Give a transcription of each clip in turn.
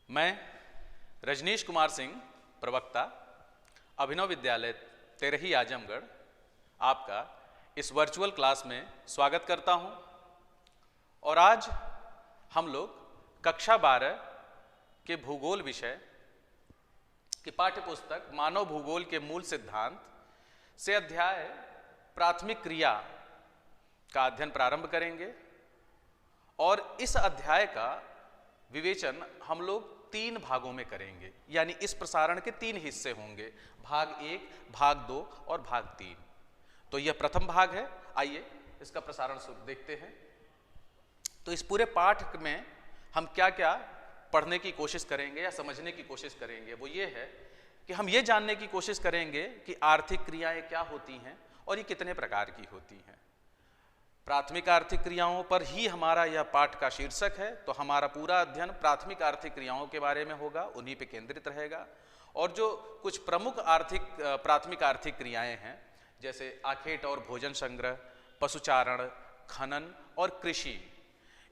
मैं रजनीश कुमार सिंह, प्रवक्ता, अभिनव विद्यालय तेरही आजमगढ़, आपका इस वर्चुअल क्लास में स्वागत करता हूं। और आज हम लोग कक्षा 12 के भूगोल विषय की पाठ्य पुस्तक मानव भूगोल के मूल सिद्धांत से अध्याय प्राथमिक क्रिया का अध्ययन प्रारंभ करेंगे। और इस अध्याय का विवेचन हम लोग 3 भागों में करेंगे, यानी इस प्रसारण के 3 हिस्से होंगे, भाग 1, भाग 2 और भाग 3। तो यह प्रथम भाग है। आइए इसका प्रसारण देखते हैं। तो इस पूरे पाठ में हम क्या क्या पढ़ने की कोशिश करेंगे या समझने की कोशिश करेंगे, वो ये है कि हम ये जानने की कोशिश करेंगे कि आर्थिक क्रियाएं क्या होती हैं और ये कितने प्रकार की होती हैं। प्राथमिक आर्थिक क्रियाओं पर ही हमारा यह पाठ का शीर्षक है, तो हमारा पूरा अध्ययन प्राथमिक आर्थिक क्रियाओं के बारे में होगा, उन्हीं पे केंद्रित रहेगा। और जो कुछ प्रमुख प्राथमिक आर्थिक क्रियाएं हैं, जैसे आखेट और भोजन संग्रह, पशुचारण, खनन और कृषि,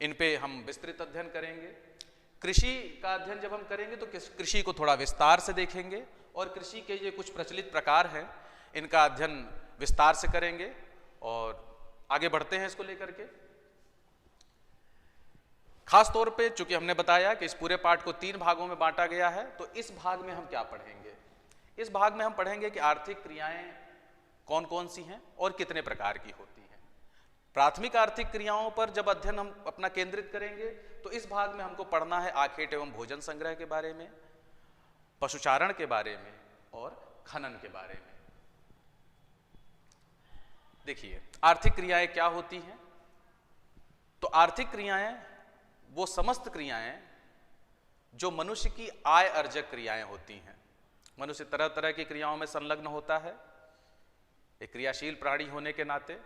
इन पे हम विस्तृत अध्ययन करेंगे। कृषि का अध्ययन जब हम करेंगे तो कृषि को थोड़ा विस्तार से देखेंगे और कृषि के ये कुछ प्रचलित प्रकार हैं, इनका अध्ययन विस्तार से करेंगे और आगे बढ़ते हैं इसको लेकर के। खास तौर पे चूंकि हमने बताया कि इस पूरे पाठ को 3 भागों में बांटा गया है, तो इस भाग में हम क्या पढ़ेंगे? इस भाग में हम पढ़ेंगे कि आर्थिक क्रियाएं कौन कौन सी हैं और कितने प्रकार की होती हैं। प्राथमिक आर्थिक क्रियाओं पर जब अध्ययन हम अपना केंद्रित करेंगे तो इस भाग में हमको पढ़ना है आखेट एवं भोजन संग्रह के बारे में, पशुचारण के बारे में और खनन के बारे में। देखिए, आर्थिक क्रियाएं क्या होती हैं? तो आर्थिक क्रियाएं वो समस्त क्रियाएं जो मनुष्य की आय अर्जक क्रियाएं होती हैं। मनुष्य तरह तरह की क्रियाओं में संलग्न होता है, एक क्रियाशील प्राणी होने के नाते।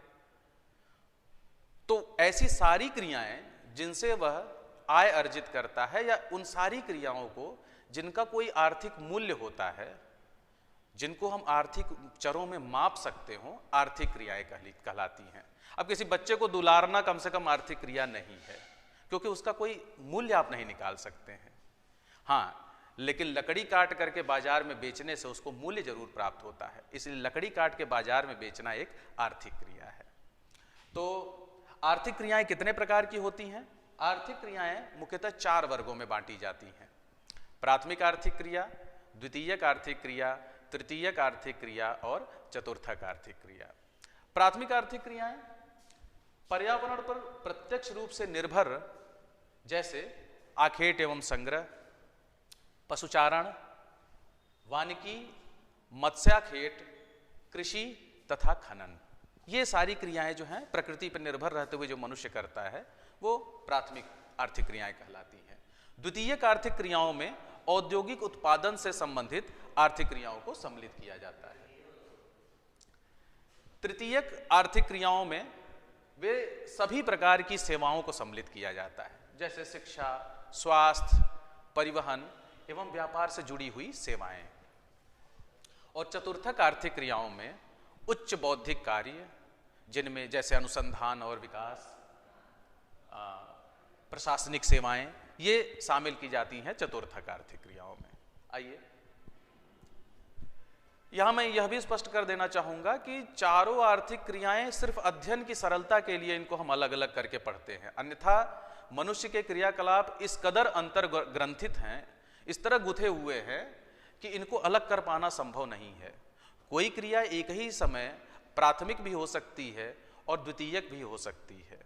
तो ऐसी सारी क्रियाएं जिनसे वह आय अर्जित करता है, या उन सारी क्रियाओं को जिनका कोई आर्थिक मूल्य होता है, जिनको हम आर्थिक चरों में माप सकते हो, आर्थिक क्रियाएं कहलाती हैं। अब किसी बच्चे को दुलारना कम से कम आर्थिक क्रिया नहीं है, क्योंकि उसका कोई मूल्य आप नहीं निकाल सकते हैं। हाँ, लेकिन लकड़ी काट करके बाजार में बेचने से उसको मूल्य जरूर प्राप्त होता है, इसलिए लकड़ी काट के बाजार में बेचना एक आर्थिक क्रिया है। तो आर्थिक क्रियाएं कितने प्रकार की होती हैं? आर्थिक क्रियाएं मुख्यतः 4 वर्गों में बांटी जाती हैं। प्राथमिक आर्थिक क्रिया, द्वितीयक आर्थिक क्रिया, तृतीयक आर्थिक क्रिया और चतुर्थक आर्थिक क्रिया। प्राथमिक आर्थिक क्रियाएं पर्यावरण पर प्रत्यक्ष रूप से निर्भर, जैसे आखेट एवं संग्रह, पशुचारण, वानिकी, मत्स्याखेट, कृषि तथा खनन। ये सारी क्रियाएं जो हैं प्रकृति पर निर्भर रहते हुए जो मनुष्य करता है, वो प्राथमिक आर्थिक क्रियाएं कहलाती हैं। द्वितीयक आर्थिक क्रियाओं में औद्योगिक उत्पादन से संबंधित आर्थिक क्रियाओं को सम्मिलित किया जाता है। तृतीयक आर्थिक क्रियाओं में वे सभी प्रकार की सेवाओं को सम्मिलित किया जाता है, जैसे शिक्षा, स्वास्थ्य, परिवहन एवं व्यापार से जुड़ी हुई सेवाएं। और चतुर्थक आर्थिक क्रियाओं में उच्च बौद्धिक कार्य, जिनमें जैसे अनुसंधान और विकास, प्रशासनिक सेवाएं, ये शामिल की जाती हैं चतुर्थक आर्थिक क्रियाओं में। आइए, यहां मैं यह भी स्पष्ट कर देना चाहूंगा कि चारों आर्थिक क्रियाएं सिर्फ अध्ययन की सरलता के लिए इनको हम अलग अलग करके पढ़ते हैं, अन्यथा मनुष्य के क्रियाकलाप इस कदर अंतर ग्रंथित हैं, इस तरह गुथे हुए हैं कि इनको अलग कर पाना संभव नहीं है। कोई क्रिया एक ही समय प्राथमिक भी हो सकती है और द्वितीयक भी हो सकती है,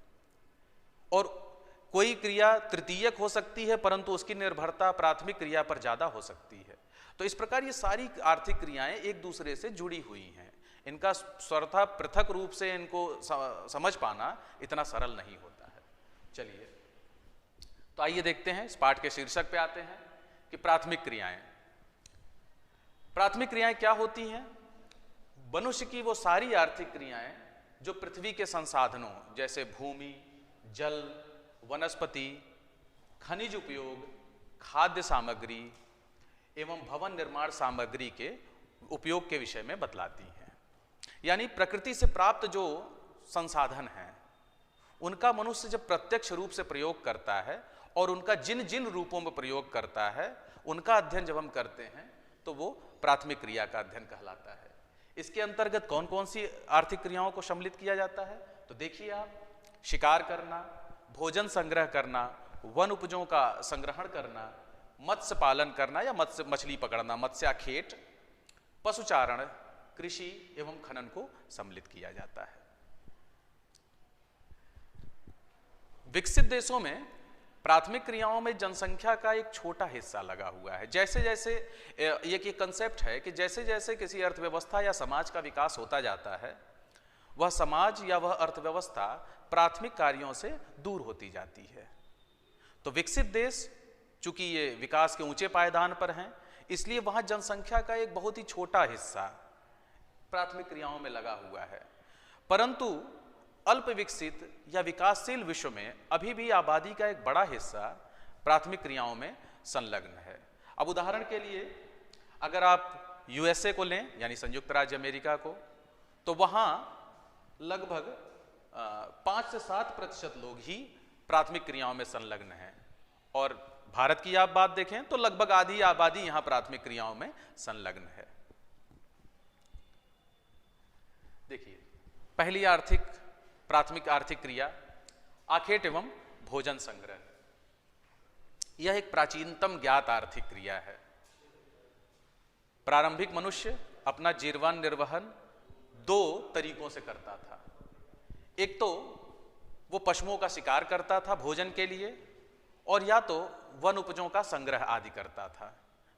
और कोई क्रिया तृतीयक हो सकती है, परंतु उसकी निर्भरता प्राथमिक क्रिया पर ज्यादा हो सकती है। तो इस प्रकार ये सारी आर्थिक क्रियाएं एक दूसरे से जुड़ी हुई हैं। इनका स्वतः पृथक रूप से इनको समझ पाना इतना सरल नहीं होता है। चलिए, तो आइए देखते हैं, इस पाठ के शीर्षक पे आते हैं कि प्राथमिक क्रियाएं। प्राथमिक क्रियाएं क्या होती हैं? मनुष्य की वो सारी आर्थिक क्रियाएं जो पृथ्वी के संसाधनों, जैसे भूमि, जल, वनस्पति, खनिज उपयोग, खाद्य सामग्री एवं भवन निर्माण सामग्री के उपयोग के विषय में बतलाती हैं। यानी प्रकृति से प्राप्त जो संसाधन हैं, उनका मनुष्य जब प्रत्यक्ष रूप से प्रयोग करता है और उनका जिन जिन रूपों में प्रयोग करता है उनका अध्ययन जब हम करते हैं तो वो प्राथमिक क्रिया का अध्ययन कहलाता है। इसके अंतर्गत कौन कौन सी आर्थिक क्रियाओं को सम्मिलित किया जाता है? तो देखिए आप, शिकार करना, भोजन संग्रह करना, वन उपजों का संग्रहण करना, मत्स्य पालन करना या मछली पकड़ना, मत्स्याखेट, पशुचारण, कृषि एवं खनन को सम्मिलित किया जाता है। विकसित देशों में प्राथमिक क्रियाओं में जनसंख्या का एक छोटा हिस्सा लगा हुआ है। जैसे जैसे एक कंसेप्ट है कि जैसे जैसे किसी अर्थव्यवस्था या समाज का विकास होता जाता है, वह समाज या वह अर्थव्यवस्था प्राथमिक कार्यों से दूर होती जाती है। तो विकसित देश चूंकि ये विकास के ऊंचे पायदान पर हैं, इसलिए वहां जनसंख्या का एक बहुत ही छोटा हिस्सा प्राथमिक क्रियाओं में लगा हुआ है। परंतु अल्प विकसित या विकासशील विश्व में अभी भी आबादी का एक बड़ा हिस्सा प्राथमिक क्रियाओं में संलग्न है। अब उदाहरण के लिए अगर आप यूएसए को लें, यानी संयुक्त राज्य अमेरिका को, तो वहां लगभग 5 से 7% लोग ही प्राथमिक क्रियाओं में संलग्न हैं। और भारत की आप बात देखें तो लगभग आधी आबादी यहां प्राथमिक क्रियाओं में संलग्न है। देखिए, पहली प्राथमिक आर्थिक क्रिया आखेट एवं भोजन संग्रह। यह एक प्राचीनतम ज्ञात आर्थिक क्रिया है। प्रारंभिक मनुष्य अपना जीवन निर्वहन 2 तरीकों से करता था। एक तो वो पशुओं का शिकार करता था भोजन के लिए, और या तो वन उपजों का संग्रह आदि करता था।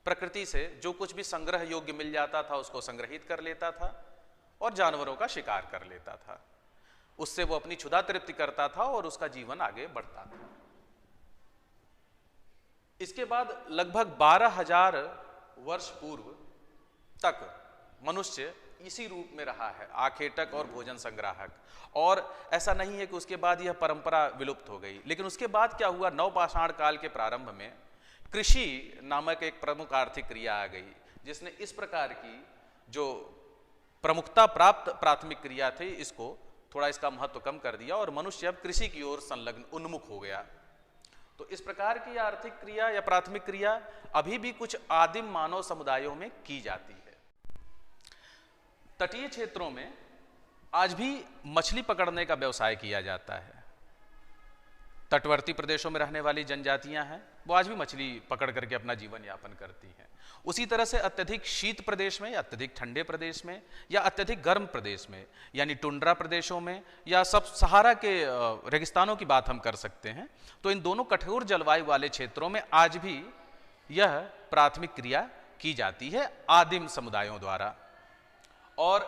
प्रकृति से जो कुछ भी संग्रह योग्य मिल जाता था उसको संग्रहित कर लेता था और जानवरों का शिकार कर लेता था। उससे वो अपनी क्षुधा तृप्ति करता था और उसका जीवन आगे बढ़ता था। इसके बाद लगभग 12,000 वर्ष पूर्व तक मनुष्य इसी रूप में रहा है, आखेटक और भोजन संग्राहक। और ऐसा नहीं है कि उसके बाद यह परंपरा विलुप्त हो गई, लेकिन उसके बाद क्या हुआ, नवपाषाण काल के प्रारंभ में कृषि नामक एक प्रमुख आर्थिक क्रिया आ गई, जिसने इस प्रकार की जो प्रमुखता प्राप्त प्राथमिक क्रिया थी इसको थोड़ा इसका महत्व कम कर दिया और मनुष्य अब कृषि की ओर संलग्न उन्मुख हो गया। तो इस प्रकार की आर्थिक क्रिया या प्राथमिक क्रिया अभी भी कुछ आदिम मानव समुदायों में की जाती है। तटीय क्षेत्रों में आज भी मछली पकड़ने का व्यवसाय किया जाता है। तटवर्ती प्रदेशों में रहने वाली जनजातियां हैं, वो आज भी मछली पकड़ करके अपना जीवन यापन करती हैं। उसी तरह से अत्यधिक शीत प्रदेश में या अत्यधिक ठंडे प्रदेश में या अत्यधिक गर्म प्रदेश में, यानी टुंड्रा प्रदेशों में या सब सहारा के रेगिस्तानों की बात हम कर सकते हैं, तो इन दोनों कठोर जलवायु वाले क्षेत्रों में आज भी यह प्राथमिक क्रिया की जाती है आदिम समुदायों द्वारा। और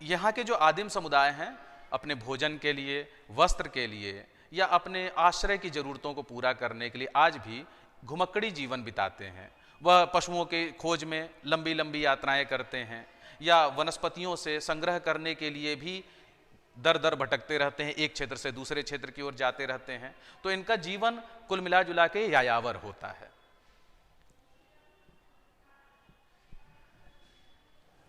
यहाँ के जो आदिम समुदाय हैं अपने भोजन के लिए, वस्त्र के लिए या अपने आश्रय की जरूरतों को पूरा करने के लिए आज भी घुमक्कड़ी जीवन बिताते हैं। वह पशुओं के खोज में लंबी लंबी यात्राएं करते हैं या वनस्पतियों से संग्रह करने के लिए भी दर दर भटकते रहते हैं, एक क्षेत्र से दूसरे क्षेत्र की ओर जाते रहते हैं। तो इनका जीवन कुल मिला जुला के यायावर होता है।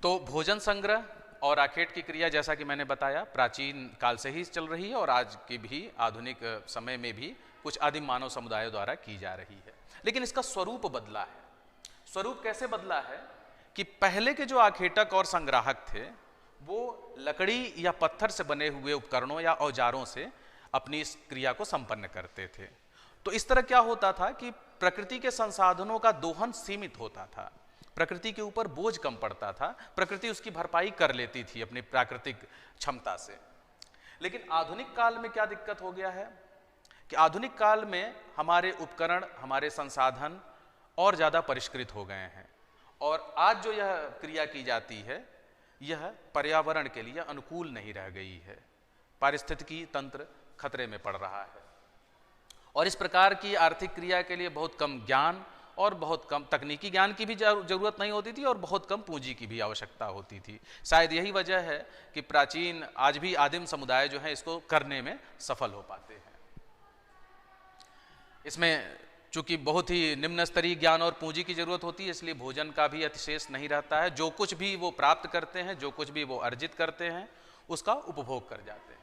तो भोजन संग्रह और आखेट की क्रिया, जैसा कि मैंने बताया, प्राचीन काल से ही चल रही है और आज के भी आधुनिक समय में भी कुछ आदिम मानव समुदायों द्वारा की जा रही है। लेकिन इसका स्वरूप बदला है। स्वरूप कैसे बदला है कि पहले के जो आखेटक और संग्राहक थे वो लकड़ी या पत्थर से बने हुए उपकरणों या औजारों से अपनी इस क्रिया को संपन्न करते थे। तो इस तरह क्या होता था कि प्रकृति के संसाधनों का दोहन सीमित होता था, प्रकृति के ऊपर बोझ कम पड़ता था, प्रकृति उसकी भरपाई कर लेती थी अपनी प्राकृतिक क्षमता से। लेकिन आधुनिक काल में क्या दिक्कत हो गया है कि आधुनिक काल में हमारे उपकरण, हमारे संसाधन और ज़्यादा परिष्कृत हो गए हैं और आज जो यह क्रिया की जाती है यह पर्यावरण के लिए अनुकूल नहीं रह गई है। पारिस्थितिकी तंत्र खतरे में पड़ रहा है और इस प्रकार की आर्थिक क्रिया के लिए बहुत कम ज्ञान और बहुत कम तकनीकी ज्ञान की भी जरूरत नहीं होती थी और बहुत कम पूंजी की भी आवश्यकता होती थी। शायद यही वजह है कि प्राचीन आज भी आदिम समुदाय जो है इसको करने में सफल हो पाते हैं। इसमें चूंकि बहुत ही निम्न स्तरीय ज्ञान और पूंजी की जरूरत होती है, इसलिए भोजन का भी अतिशेष नहीं रहता है। जो कुछ भी वो प्राप्त करते हैं, जो कुछ भी वो अर्जित करते हैं, उसका उपभोग कर जाते हैं।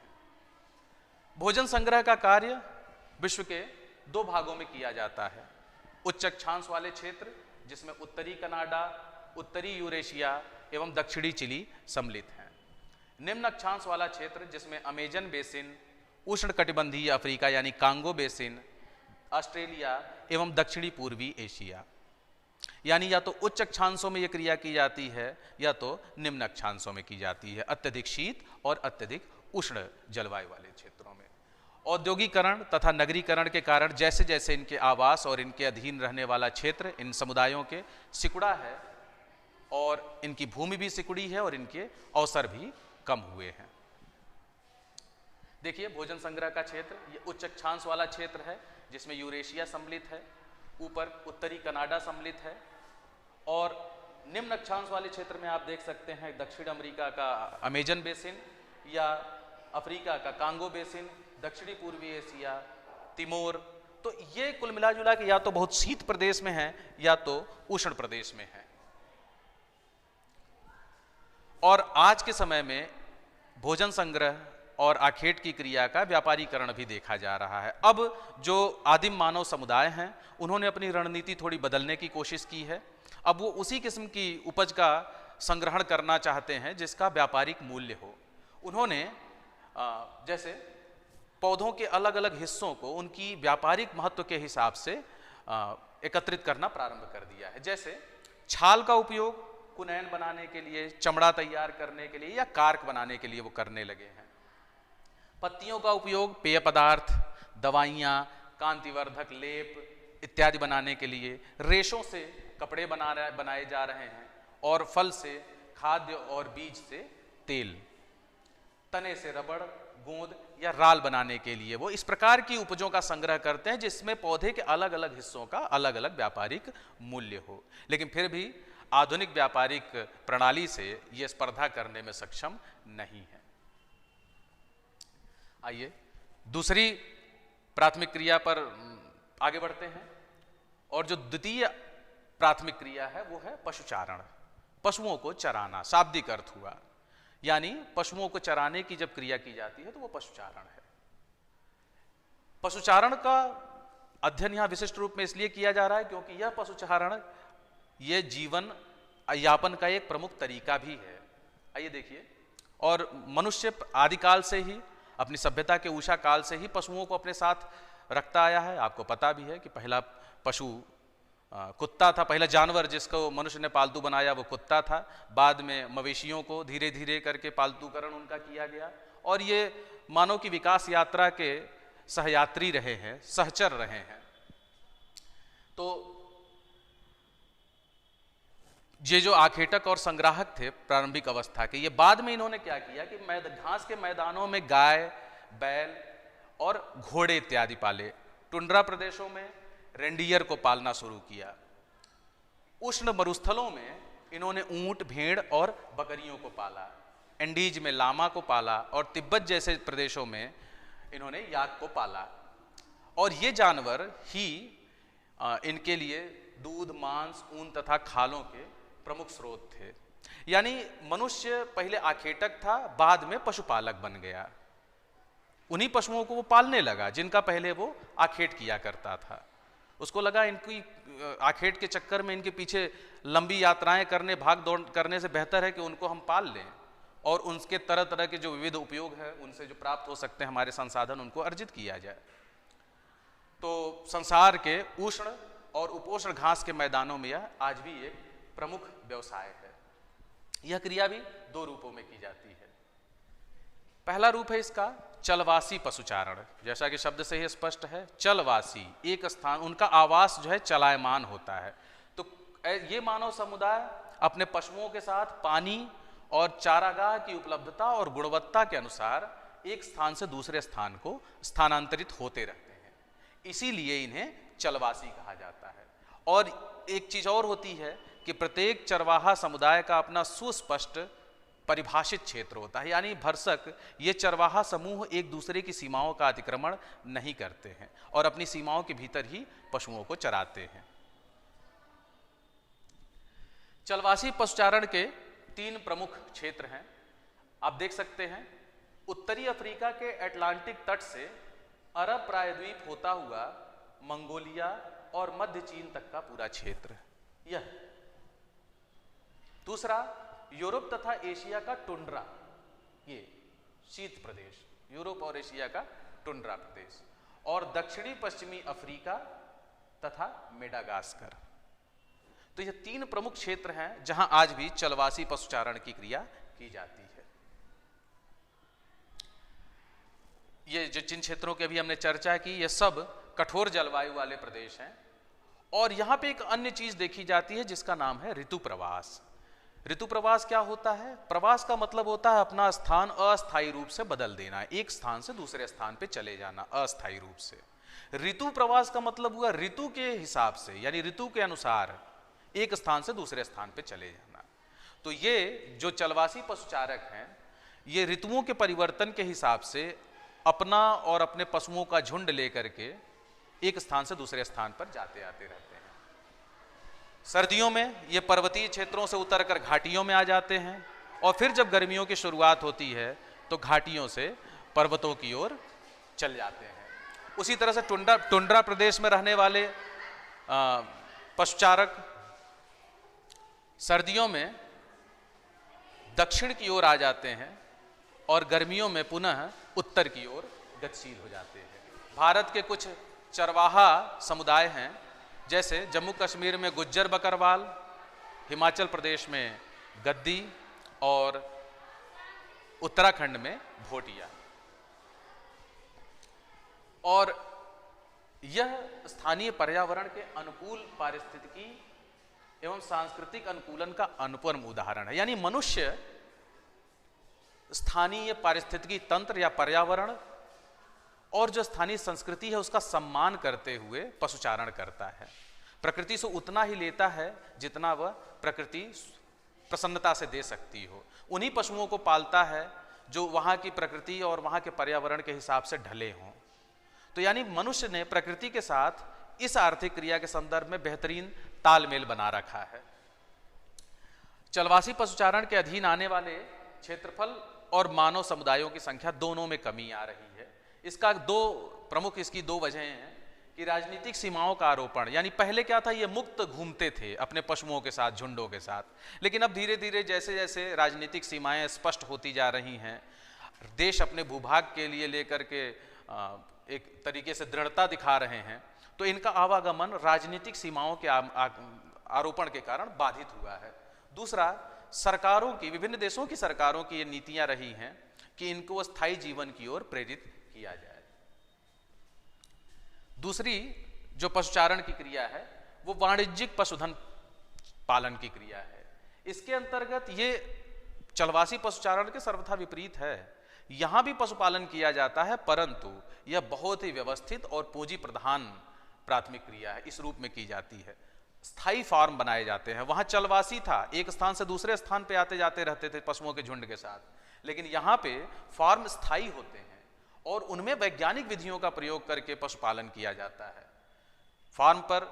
भोजन संग्रह का कार्य विश्व के दो भागों में किया जाता है। उच्च अक्षांश वाले क्षेत्र जिसमें उत्तरी कनाडा, उत्तरी यूरेशिया एवं दक्षिणी चिली सम्मिलित हैं। निम्न अक्षांश वाला क्षेत्र जिसमें अमेजन बेसिन, उष्णकटिबंधीय अफ्रीका यानी कांगो बेसिन, ऑस्ट्रेलिया एवं दक्षिणी पूर्वी एशिया, यानी या तो उच्च अक्षांशों में यह क्रिया की जाती है या तो निम्न अक्षांशों में की जाती है, अत्यधिक शीत और अत्यधिक उष्ण जलवायु वाले क्षेत्रों में। औद्योगिकरण तथा नगरीकरण के कारण जैसे जैसे इनके आवास और इनके अधीन रहने वाला क्षेत्र इन समुदायों के सिकुड़ा है और इनकी भूमि भी सिकुड़ी है और इनके अवसर भी कम हुए हैं। देखिए भोजन संग्रह का क्षेत्र ये उच्च अक्षांश वाला क्षेत्र है जिसमें यूरेशिया सम्मिलित है, ऊपर उत्तरी कनाडा सम्मिलित है, और निम्न अक्षांश वाले क्षेत्र में आप देख सकते हैं दक्षिण अमेरिका का अमेजन बेसिन या अफ्रीका का कांगो बेसिन, दक्षिणी पूर्वी एशिया, तिमोर। तो ये कुल मिला जुला के या तो बहुत शीत प्रदेश में है या तो उष्ण प्रदेश में है। और आज के समय में भोजन संग्रह और आखेट की क्रिया का व्यापारीकरण भी देखा जा रहा है। अब जो आदिम मानव समुदाय हैं उन्होंने अपनी रणनीति थोड़ी बदलने की कोशिश की है। अब वो उसी किस्म की उपज का संग्रहण करना चाहते हैं जिसका व्यापारिक मूल्य हो। उन्होंने जैसे पौधों के अलग अलग हिस्सों को उनकी व्यापारिक महत्व के हिसाब से एकत्रित करना प्रारंभ कर दिया है। जैसे छाल का उपयोग कुनैन बनाने के लिए, चमड़ा तैयार करने के लिए या कार्क बनाने के लिए वो करने लगे हैं। पत्तियों का उपयोग पेय पदार्थ, दवाइयाँ, कांतिवर्धक लेप इत्यादि बनाने के लिए, रेशों से कपड़े बनाए जा रहे हैं, और फल से खाद्य और बीज से तेल, तने से रबड़, गोंद या राल बनाने के लिए वो इस प्रकार की उपजों का संग्रह करते हैं जिसमें पौधे के अलग अलग हिस्सों का अलग अलग व्यापारिक मूल्य हो। लेकिन फिर भी आधुनिक व्यापारिक प्रणाली से ये स्पर्धा करने में सक्षम नहीं है। आइए दूसरी प्राथमिक क्रिया पर आगे बढ़ते हैं, और जो द्वितीय प्राथमिक क्रिया है वो है पशुचारण। पशुओं को चराना शाब्दिक अर्थ हुआ, यानी पशुओं को चराने की जब क्रिया की जाती है तो वो पशुचारण है। पशुचारण का अध्ययन यहां विशिष्ट रूप में इसलिए किया जा रहा है क्योंकि यह पशुचारण ये जीवन यापन का एक प्रमुख तरीका भी है। आइए देखिए, और मनुष्य आदिकाल से ही अपनी सभ्यता के उषा काल से ही पशुओं को अपने साथ रखता आया है। आपको पता भी है कि पहला पशु कुत्ता था, पहला जानवर जिसको मनुष्य ने पालतू बनाया वो कुत्ता था। बाद में मवेशियों को धीरे धीरे करके पालतूकरण उनका किया गया, और ये मानव की विकास यात्रा के सहयात्री रहे हैं, सहचर रहे हैं। तो ये जो आखेटक और संग्राहक थे प्रारंभिक अवस्था के, ये बाद में इन्होंने क्या किया कि घास के मैदानों में गाय, बैल और घोड़े इत्यादि पाले। टुंड्रा प्रदेशों में रेंडियर को पालना शुरू किया। उष्ण मरुस्थलों में इन्होंने ऊंट, भेड़ और बकरियों को पाला। एंडीज में लामा को पाला, और तिब्बत जैसे प्रदेशों में इन्होंने याक को पाला। और ये जानवर ही इनके लिए दूध, मांस, ऊन तथा खालों के प्रमुख स्रोत थे। यानी मनुष्य पहले आखेटक था, बाद में पशुपालक बन गया। उन्हीं पशुओं को वो पालने लगा जिनका पहले वो आखेट किया करता था। उसको लगा इनकी आखेट के चक्कर में इनके पीछे लंबी यात्राएं करने, भाग दौड़ करने से बेहतर है कि उनको हम पाल लें और उनके तरह तरह के जो विविध उपयोग है, उनसे जो प्राप्त हो सकते हैं हमारे संसाधन, उनको अर्जित किया जाए। तो संसार के उष्ण और उपोष्ण घास के मैदानों में यह आज भी एक प्रमुख व्यवसाय है। यह क्रिया भी दो रूपों में की जाती है। पहला रूप है इसका चलवासी पशुचारण। जैसा कि शब्द से ही स्पष्ट है, चलवासी, एक स्थान, उनका आवास जो है चलायमान होता है। तो ये मानव समुदाय अपने पशुओं के साथ पानी और चारागाह की उपलब्धता और गुणवत्ता के अनुसार एक स्थान से दूसरे स्थान को स्थानांतरित होते रहते हैं, इसीलिए इन्हें चलवासी कहा जाता है। और एक चीज और होती है कि प्रत्येक चरवाहा समुदाय का अपना सुस्पष्ट परिभाषित क्षेत्र होता है, यानी भरसक ये चरवाहा समूह एक दूसरे की सीमाओं का अतिक्रमण नहीं करते हैं और अपनी सीमाओं के भीतर ही पशुओं को चराते हैं। चलवासी पशुचारण के तीन प्रमुख क्षेत्र हैं। आप देख सकते हैं, उत्तरी अफ्रीका के अटलांटिक तट से अरब प्रायद्वीप होता हुआ मंगोलिया और मध्य चीन तक का पूरा क्षेत्र। यह दूसरा, यूरोप तथा एशिया का टुंड्रा, ये शीत प्रदेश, यूरोप और एशिया का टुंड्रा प्रदेश, और दक्षिणी पश्चिमी अफ्रीका तथा मेडागास्कर। तो ये 3 प्रमुख क्षेत्र हैं जहां आज भी चलवासी पशुचारण की क्रिया की जाती है। ये जो जिन क्षेत्रों की अभी हमने चर्चा की, ये सब कठोर जलवायु वाले प्रदेश हैं। और यहां पे एक अन्य चीज देखी जाती है जिसका नाम है ऋतु प्रवास। ऋतु प्रवास क्या होता है? प्रवास का मतलब होता है अपना स्थान अस्थायी रूप से बदल देना, एक स्थान से दूसरे स्थान पे चले जाना अस्थायी रूप से। ऋतु प्रवास का मतलब हुआ ऋतु के हिसाब से, यानी ऋतु के अनुसार एक स्थान से दूसरे स्थान पे चले जाना। तो ये जो चलवासी पशुचारक हैं, ये ऋतुओं के परिवर्तन के हिसाब से अपना और अपने पशुओं का झुंड लेकर के एक स्थान से दूसरे स्थान पर जाते आते रहते हैं। सर्दियों में ये पर्वतीय क्षेत्रों से उतरकर घाटियों में आ जाते हैं, और फिर जब गर्मियों की शुरुआत होती है तो घाटियों से पर्वतों की ओर चल जाते हैं। उसी तरह से टुंड्रा प्रदेश में रहने वाले पशुचारक सर्दियों में दक्षिण की ओर आ जाते हैं और गर्मियों में पुनः उत्तर की ओर गतिशील हो जाते हैं। भारत के कुछ चरवाहा समुदाय हैं, जैसे जम्मू कश्मीर में गुज्जर बकरवाल, हिमाचल प्रदेश में गद्दी और उत्तराखंड में भोटिया। और यह स्थानीय पर्यावरण के अनुकूल पारिस्थितिकी एवं सांस्कृतिक अनुकूलन का अनुपम उदाहरण है। यानी मनुष्य स्थानीय पारिस्थितिकी तंत्र या पर्यावरण और जो स्थानीय संस्कृति है उसका सम्मान करते हुए पशुचारण करता है। प्रकृति से उतना ही लेता है जितना वह प्रकृति प्रसन्नता से दे सकती हो। उन्हीं पशुओं को पालता है जो वहाँ की प्रकृति और वहाँ के पर्यावरण के हिसाब से ढले हों। तो यानी मनुष्य ने प्रकृति के साथ इस आर्थिक क्रिया के संदर्भ में बेहतरीन तालमेल बना रखा है। चलवासी पशुचारण के अधीन आने वाले क्षेत्रफल और मानव समुदायों की संख्या दोनों में कमी आ रही है। इसका इसकी दो वजहें हैं कि राजनीतिक सीमाओं का आरोपण, यानी पहले क्या था, ये मुक्त घूमते थे अपने पशुओं के साथ, झुंडों के साथ, लेकिन अब धीरे धीरे जैसे जैसे राजनीतिक सीमाएं स्पष्ट होती जा रही हैं, देश अपने भूभाग के लिए लेकर के एक तरीके से दृढ़ता दिखा रहे हैं, तो इनका आवागमन राजनीतिक सीमाओं के आरोपण के कारण बाधित हुआ है। दूसरा, सरकारों की, विभिन्न देशों की सरकारों की ये नीतियां रही हैं कि इनको स्थायी जीवन की ओर प्रेरित किया जाए। दूसरी जो पशुचारण की क्रिया है वो वाणिज्यिक पशुधन पालन की क्रिया है। इसके अंतर्गत ये चलवासी पशुचारण के सर्वथा विपरीत है। यहां भी पशुपालन किया जाता है, परंतु यह बहुत ही व्यवस्थित और पूंजी प्रधान प्राथमिक क्रिया है, इस रूप में की जाती है। स्थायी फार्म बनाए जाते हैं। वहां चलवासी था, एक स्थान से दूसरे स्थान पे आते जाते रहते थे पशुओं के झुंड के साथ, लेकिन यहाँ पे फार्म स्थायी होते हैं और उनमें वैज्ञानिक विधियों का प्रयोग करके पशुपालन किया जाता है। फार्म पर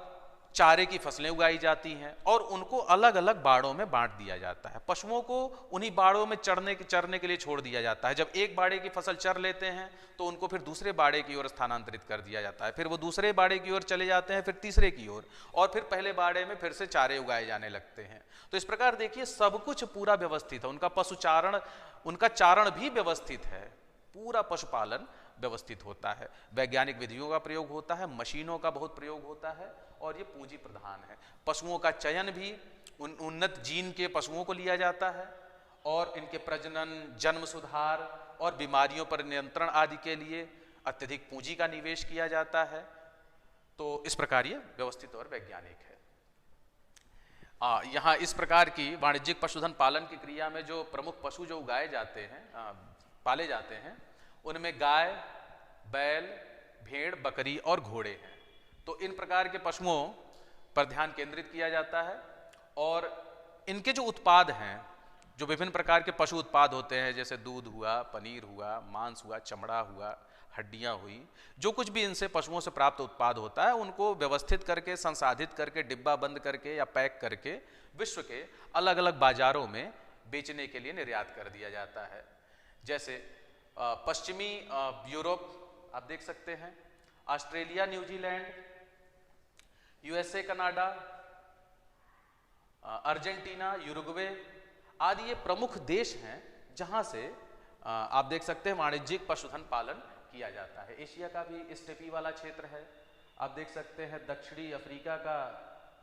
चारे की फसलें उगाई जाती हैं और उनको अलग अलग बाड़ों में बांट दिया जाता है। पशुओं को उन्हीं बाड़ों में चरने के लिए छोड़ दिया जाता है। जब एक बाड़े की फसल चर लेते हैं तो उनको फिर दूसरे बाड़े की ओर स्थानांतरित कर दिया जाता है, फिर वो दूसरे बाड़े की ओर चले जाते हैं, फिर तीसरे की ओर, और फिर पहले बाड़े में फिर से चारे उगाए जाने लगते हैं। तो इस प्रकार देखिए सब कुछ पूरा व्यवस्थित है। उनका पशुचारण, उनका चारण भी व्यवस्थित है, पूरा पशुपालन व्यवस्थित होता है। वैज्ञानिक विधियों का प्रयोग होता है, मशीनों का बहुत प्रयोग होता है और ये पूंजी प्रधान है। पशुओं का चयन भी उन्नत जीन के पशुओं को लिया जाता है और इनके प्रजनन, जन्म सुधार और बीमारियों पर नियंत्रण आदि के लिए अत्यधिक पूंजी का निवेश किया जाता है। तो इस प्रकार ये व्यवस्थित और वैज्ञानिक है। यहाँ इस प्रकार की वाणिज्यिक पशुधन पालन की क्रिया में जो प्रमुख पशु जो उगाए जाते हैं, पाले जाते हैं, उनमें गाय, बैल, भेड़, बकरी और घोड़े हैं। तो इन प्रकार के पशुओं पर ध्यान केंद्रित किया जाता है और इनके जो उत्पाद हैं, जो विभिन्न प्रकार के पशु उत्पाद होते हैं, जैसे दूध हुआ, पनीर हुआ, मांस हुआ, चमड़ा हुआ, हड्डियां हुई, जो कुछ भी इनसे पशुओं से प्राप्त उत्पाद होता है, उनको व्यवस्थित करके, संसाधित करके, डिब्बा बंद करके या पैक करके विश्व के अलग अलग बाजारों में बेचने के लिए निर्यात कर दिया जाता है। जैसे पश्चिमी यूरोप आप देख सकते हैं, Australia, New Zealand, USA, Canada, Argentina, Uruguay आदि ये प्रमुख देश हैं जहां से आप देख सकते हैं वाणिज्यिक पशुधन पालन किया जाता है। एशिया का भी स्टेपी वाला क्षेत्र है, आप देख सकते हैं दक्षिणी अफ्रीका का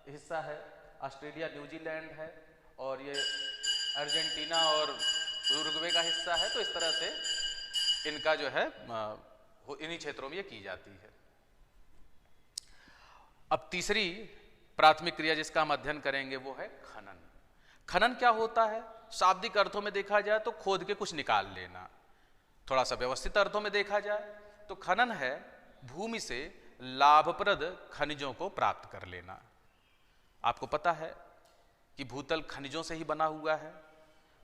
हिस्सा है, ऑस्ट्रेलिया, न्यूजीलैंड है, और ये अर्जेंटीना और यूरुग्वे का हिस्सा है। तो इस तरह से इनका जो है इन्हीं क्षेत्रों में ये की जाती है। अब तीसरी प्राथमिक क्रिया जिसका हम अध्ययन करेंगे वो है खनन। खनन क्या होता है? शाब्दिक अर्थों में देखा जाए तो खोद के कुछ निकाल लेना, थोड़ा सा व्यवस्थित अर्थों में देखा जाए तो खनन है भूमि से लाभप्रद खनिजों को प्राप्त कर लेना। आपको पता है कि भूतल खनिजों से ही बना हुआ है,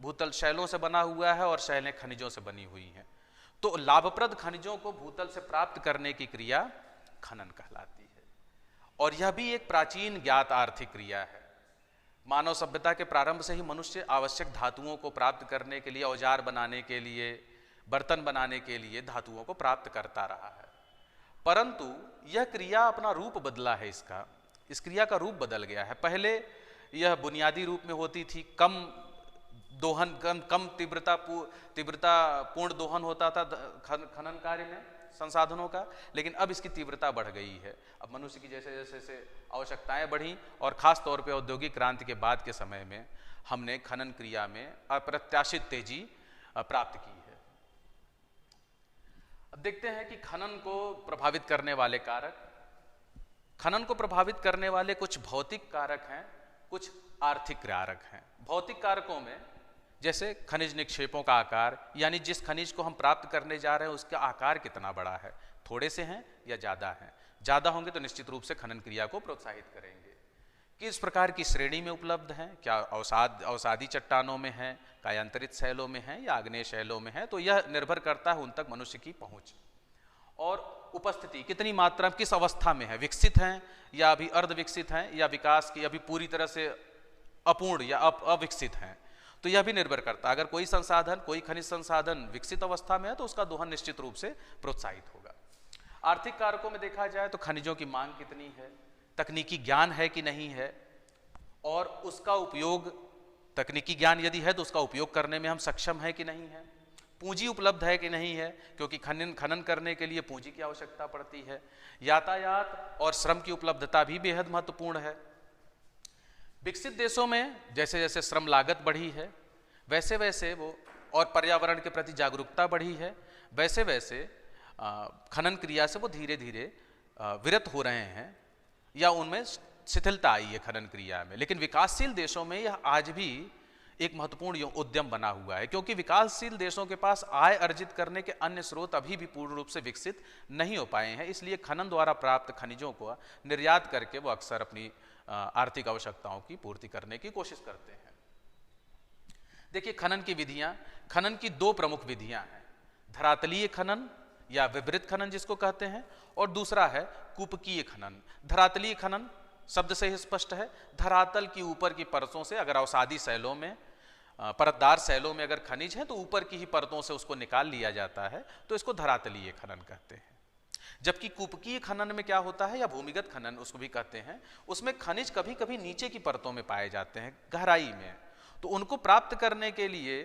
भूतल शैलों से बना हुआ है और शैलें खनिजों से बनी हुई हैं। तो लाभप्रद खनिजों को भूतल से प्राप्त करने की क्रिया खनन कहलाती है, और यह भी एक प्राचीन ज्ञात आर्थिक क्रिया है। मानव सभ्यता के प्रारंभ से ही मनुष्य आवश्यक धातुओं को प्राप्त करने के लिए, औजार बनाने के लिए, बर्तन बनाने के लिए धातुओं को प्राप्त करता रहा है, परंतु यह क्रिया अपना रूप बदला है। इस क्रिया का रूप बदल गया है। पहले यह बुनियादी रूप में होती थी, कम दोहन, कम तीव्रता पूर्ण दोहन होता था खनन कार्य में संसाधनों का, लेकिन अब इसकी तीव्रता बढ़ गई है। अब मनुष्य की जैसे जैसे आवश्यकताएं बढ़ी और खास तौर पे औद्योगिक क्रांति के बाद के समय में हमने खनन क्रिया में अप्रत्याशित तेजी प्राप्त की है। अब देखते हैं कि खनन को प्रभावित करने वाले कारक। खनन को प्रभावित करने वाले कुछ भौतिक कारक हैं, कुछ आर्थिक कारक हैं। भौतिक कारकों में जैसे खनिज निक्षेपों का आकार, यानी जिस खनिज को हम प्राप्त करने जा रहे हैं उसका आकार कितना बड़ा है, थोड़े से हैं या ज़्यादा हैं। ज़्यादा होंगे तो निश्चित रूप से खनन क्रिया को प्रोत्साहित करेंगे। किस प्रकार की श्रेणी में उपलब्ध हैं, क्या अवसादी चट्टानों में हैं, कायांतरित शैलों में हैं या आग्नेय शैलों में हैं, तो यह निर्भर करता है उन तक मनुष्य की पहुँच और उपस्थिति कितनी मात्रा में, किस अवस्था में है, विकसित हैं या अभी अर्ध विकसित हैं, या विकास की अभी पूरी तरह से अपूर्ण या अविकसित हैं। तो यह भी निर्भर करता है। अगर कोई संसाधन, कोई खनिज संसाधन विकसित अवस्था में है तो उसका दोहन निश्चित रूप से प्रोत्साहित होगा। आर्थिक कारकों में देखा जाए तो खनिजों की मांग कितनी है, तकनीकी ज्ञान है कि नहीं है, और उसका उपयोग, तकनीकी ज्ञान यदि है तो उसका उपयोग करने में हम सक्षम है कि नहीं है, पूंजी उपलब्ध है कि नहीं है, क्योंकि खनन करने के लिए पूंजी की आवश्यकता पड़ती है। यातायात और श्रम की उपलब्धता भी बेहद महत्वपूर्ण है। विकसित देशों में जैसे जैसे श्रम लागत बढ़ी है वैसे वैसे वो, और पर्यावरण के प्रति जागरूकता बढ़ी है, वैसे वैसे खनन क्रिया से वो धीरे धीरे विरत हो रहे हैं या उनमें शिथिलता आई है खनन क्रिया में। लेकिन विकासशील देशों में यह आज भी एक महत्वपूर्ण उद्यम बना हुआ है, क्योंकि विकासशील देशों के पास आय अर्जित करने के अन्य स्रोत अभी भी पूर्ण रूप से विकसित नहीं हो पाए हैं। इसलिए खनन द्वारा प्राप्त खनिजों को निर्यात करके वो अक्सर अपनी आर्थिक आवश्यकताओं की पूर्ति करने की कोशिश करते हैं। देखिए खनन की विधियां, खनन की दो प्रमुख विधियां हैं, धरातलीय खनन या विवृत खनन जिसको कहते हैं, और दूसरा है कूपकीय खनन। धरातलीय खनन शब्द से ही स्पष्ट है, धरातल की ऊपर की परतों से, अगर अवसादी शैलों में, परतदार शैलों में अगर खनिज है तो ऊपर की ही परतों से उसको निकाल लिया जाता है, तो इसको धरातलीय खनन कहते हैं। जबकि कूपकीय खनन में क्या होता है, या भूमिगत खनन उसको भी कहते हैं, उसमें खनिज कभी कभी नीचे की परतों में पाए जाते हैं, गहराई में, तो उनको प्राप्त करने के लिए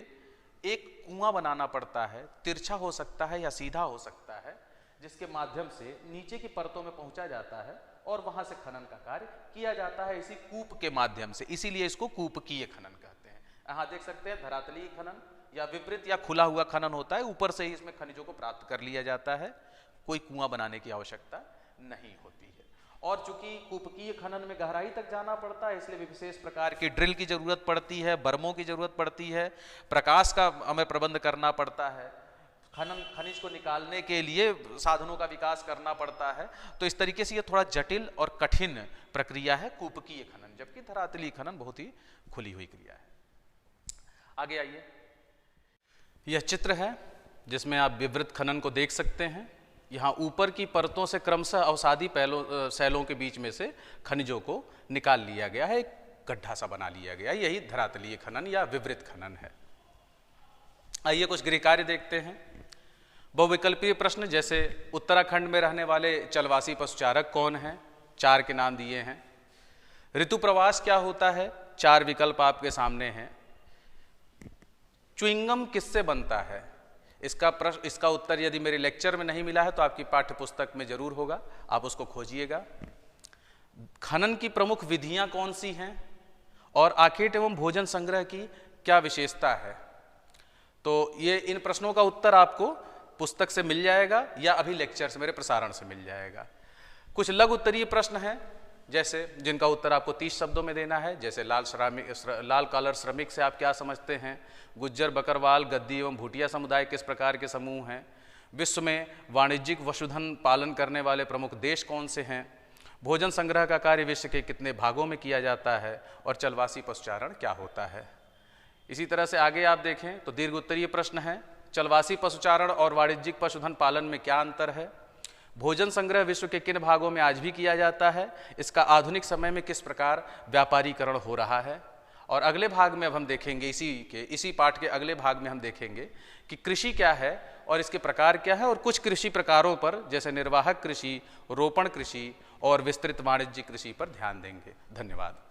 एक कुआं बनाना पड़ता है, तिरछा हो सकता है या सीधा हो सकता है, जिसके माध्यम से नीचे की परतों में पहुंचा जाता है और वहां से खनन का कार्य किया जाता है इसी कूप के माध्यम से, इसीलिए इसको कूपकीय खनन कहते हैं। यहाँ देख सकते हैं धरातलीय खनन या विपरीत या खुला हुआ खनन होता है, ऊपर से ही इसमें खनिजों को प्राप्त कर लिया जाता है, कोई कुआं बनाने की आवश्यकता नहीं होती है। और चूंकि कूपकीय खनन में गहराई तक जाना पड़ता है, इसलिए विशेष प्रकार की ड्रिल की जरूरत पड़ती है, बर्मों की जरूरत पड़ती है, प्रकाश का हमें प्रबंध करना पड़ता है, खनिज को निकालने के लिए साधनों का विकास करना पड़ता है। तो इस तरीके से ये थोड़ा जटिल और कठिन प्रक्रिया है कूपकीय खनन, जबकि धरातलीय खनन बहुत ही खुली हुई क्रिया है। आगे आइए, यह चित्र है जिसमें आप विवृत खनन को देख सकते हैं। यहाँ ऊपर की परतों से क्रमशः अवसादी शैलों के बीच में से खनिजों को निकाल लिया गया है, एक गड्ढा सा बना लिया गया, यही धरातलीय खनन या विवृत खनन है। आइए कुछ गृह कार्य देखते हैं। बहुविकल्पीय प्रश्न, जैसे उत्तराखंड में रहने वाले चलवासी पशुचारक कौन हैं, 4 के नाम दिए हैं। ऋतु प्रवास क्या होता है, 4 विकल्प आपके सामने हैं। च्युइंगम किससे बनता है, इसका उत्तर यदि मेरे लेक्चर में नहीं मिला है तो आपकी पाठ्य पुस्तक में जरूर होगा, आप उसको खोजिएगा। खनन की प्रमुख विधियां कौन सी हैं और आखेट एवं भोजन संग्रह की क्या विशेषता है। तो ये इन प्रश्नों का उत्तर आपको पुस्तक से मिल जाएगा या अभी लेक्चर से, मेरे प्रसारण से मिल जाएगा। कुछ लघु उत्तरीय प्रश्न हैं जैसे जिनका उत्तर आपको 30 शब्दों में देना है, जैसे लाल कॉलर श्रमिक से आप क्या समझते हैं, गुज्जर, बकरवाल, गद्दी एवं भूटिया समुदाय किस प्रकार के समूह हैं, विश्व में वाणिज्यिक पशुधन पालन करने वाले प्रमुख देश कौन से हैं, भोजन संग्रह का कार्य विश्व के कितने भागों में किया जाता है और चलवासी पशुचारण क्या होता है। इसी तरह से आगे आप देखें तो दीर्घ उत्तरीय प्रश्न है, चलवासी पशुचारण और वाणिज्यिक पशुधन पालन में क्या अंतर है, भोजन संग्रह विश्व के किन भागों में आज भी किया जाता है, इसका आधुनिक समय में किस प्रकार व्यापारीकरण हो रहा है। और अगले भाग में अब हम देखेंगे, इसी पाठ के अगले भाग में हम देखेंगे कि कृषि क्या है और इसके प्रकार क्या है, और कुछ कृषि प्रकारों पर जैसे निर्वाहक कृषि, रोपण कृषि और विस्तृत वाणिज्यिक कृषि पर ध्यान देंगे। धन्यवाद।